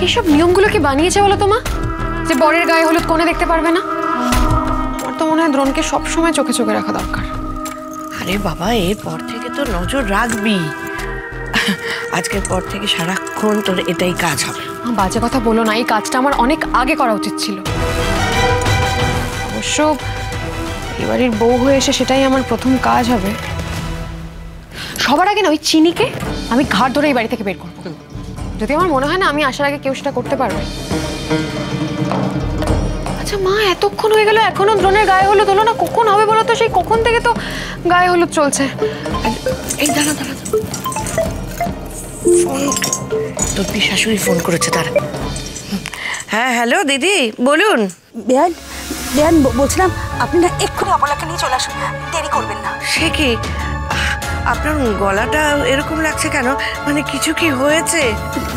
এইসব নিয়মগুলো কি বানিয়েছে বলো তো মা, যে বরের গায়ে হলুদ কোণে দেখতে পারবে না? আমার তো মনে হয় দ্রোণকে সবসময় চোখে চোখে রাখা দরকার। আরে বাবা, এরপর থেকে তো নজর রাখবি। আজকের পর থেকে সারাক্ষণ তোর এটাই কাজ হবে। বাজে কথা বলো না, এই কাজটা আমার অনেক আগে করা উচিত ছিল। অবশ্য এবারের বউ হয়ে এসে সেটাই আমার প্রথম কাজ হবে। সবার আগে না ওই চিনিকে আমি ঘাড় ধরে এই বাড়ি থেকে বের করবো। যদি আমার মনে হয় না আমি আসার আগে কেউ সেটা করতে পারবে। আচ্ছা মা, এতক্ষণ হয়ে গেল এখনো দ্রোণের গায়ে হলুদ হলো না, কখন হবে বলো তো? সেই কখন থেকে তো গায়ে হলুদ চলছে। এই দাঁড়া দাঁড়া, ফোন তোর শাশুড়ি ফোন করেছে তার। হ্যাঁ হ্যালো দিদি, বলুন। বেয়ান বেয়ান বলছিলাম আপনি না এক্ষুনি অপলাকে নিয়ে চলে আসুন, দেরি করবেন না। সে কি, আপনার গলাটা এরকম লাগছে কেন? মানে কিছু কি হয়েছে?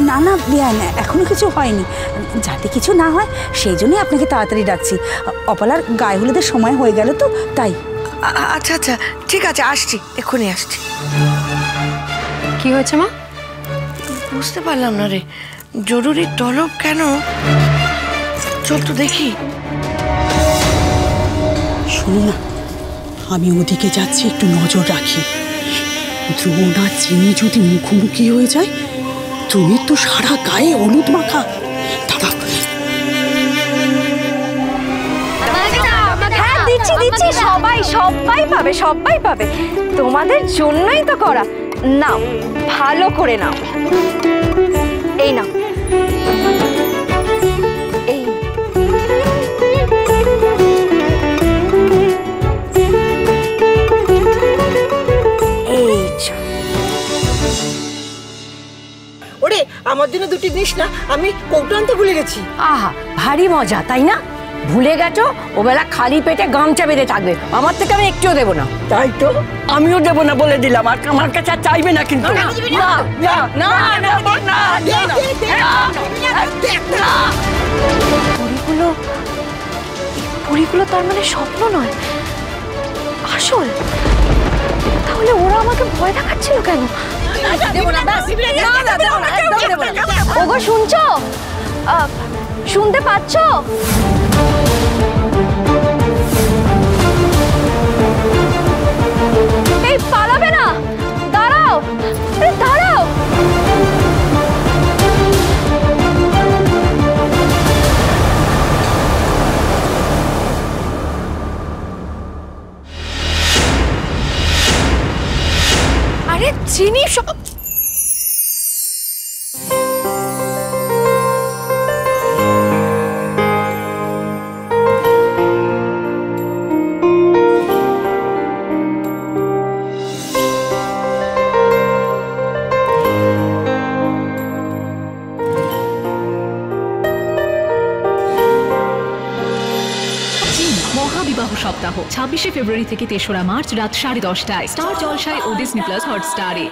না না বেয়ান, এখনো কিছু হয়নি। যাতে কিছু না হয় সেই জন্যই আপনাকে তাড়াতাড়ি ডাকছি। অপলার গায়ে হলুদের সময় হয়ে গেল তো তাই। আচ্ছা আচ্ছা ঠিক আছে, আসছি, এক্ষুনি আসছি। কি হয়েছে মা? বুঝতে পারলাম না রে, জরুরি তলব কেন? চল তো দেখি। শোনো না, আমি ওদিকে যাচ্ছি, একটু নজর রাখি। দ্রোণ আর চিনি যদি মুখোমুখি হয়ে যায়, দ্রোণের তো সারা গায়ে হলুদ মাখা। দাদা হ্যাঁ দিচ্ছি দিচ্ছি, সবাই সবাই পাবে, সবাই পাবে। তোমাদের জন্যই তো করা। নাও, ভালো করে নাও। এই নাও, এই ওরে, আমার জন্য দুটি নিস না, আমি কৌটো আনতে ভুলে গেছি। আহা, ভারী মজা তাই না? ভুলে গেছো? ও বেলা খালি পেটে গামছা বেঁধে থাকবে, আমার থেকে আমি একটুও দেবো না। তাই তো আমিও দেবো না বলে দিলাম, আর আমার কাছে আর চাইবে না কিন্তু। পরীগুলো তার মানে স্বপ্ন নয়, আসল। তাহলে ওরা আমাকে ভয় দেখাচ্ছিল কেন? ওগো শুনছো? শুনতে পাচ্ছ? এই পালাবে না, দাঁড়াও, দাঁড়াও। আরে চিনি সব মহাবিবাহ সপ্তাহ 26শে ফেব্রুয়ারি থেকে 3রা মার্চ রাত 10:30টায় স্টার জলসায় ও ডিজনি প্লাস হটস্টারে।